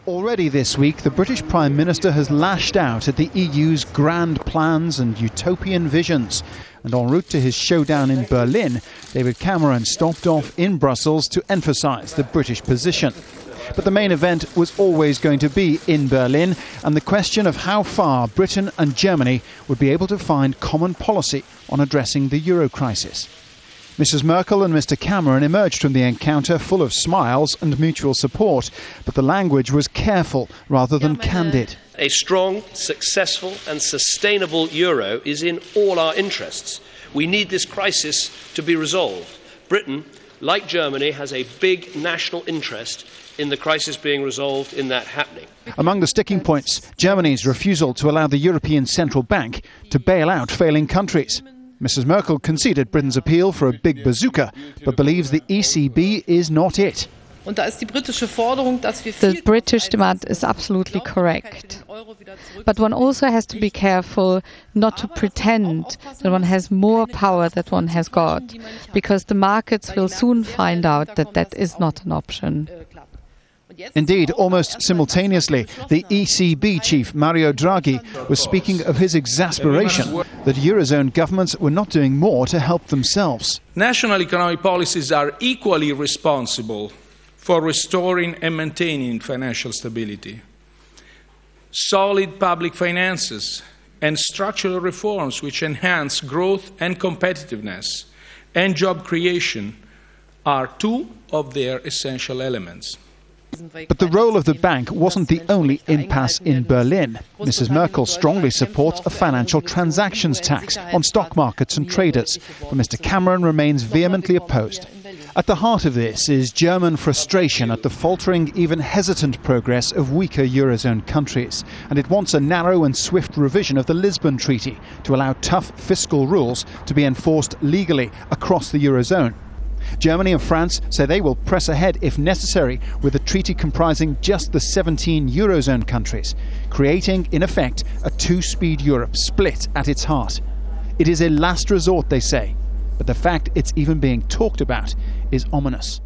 Already this week, the British Prime Minister has lashed out at the EU's grand plans and utopian visions. And en route to his showdown in Berlin, David Cameron stopped off in Brussels to emphasise the British position. But the main event was always going to be in Berlin, and the question of how far Britain and Germany would be able to find common policy on addressing the euro crisis. Mrs. Merkel and Mr. Cameron emerged from the encounter full of smiles and mutual support, but the language was careful rather than candid. A strong, successful and sustainable euro is in all our interests. We need this crisis to be resolved. Britain, like Germany, has a big national interest in the crisis being resolved, in that happening. Among the sticking points, Germany's refusal to allow the European Central Bank to bail out failing countries. Mrs. Merkel conceded Britain's appeal for a big bazooka, but believes the ECB is not it. The British demand is absolutely correct. But one also has to be careful not to pretend that one has more power than one has got, because the markets will soon find out that that is not an option. Indeed, almost simultaneously, the ECB chief, Mario Draghi, was speaking of his exasperation that Eurozone governments were not doing more to help themselves. National economic policies are equally responsible for restoring and maintaining financial stability. Solid public finances and structural reforms which enhance growth and competitiveness and job creation are two of their essential elements. But the role of the bank wasn't the only impasse in Berlin. Mrs. Merkel strongly supports a financial transactions tax on stock markets and traders, but Mr. Cameron remains vehemently opposed. At the heart of this is German frustration at the faltering, even hesitant progress of weaker Eurozone countries, and it wants a narrow and swift revision of the Lisbon Treaty to allow tough fiscal rules to be enforced legally across the Eurozone. Germany and France say they will press ahead if necessary with a treaty comprising just the 17 Eurozone countries, creating, in effect, a two-speed Europe split at its heart. It is a last resort, they say, but the fact it's even being talked about is ominous.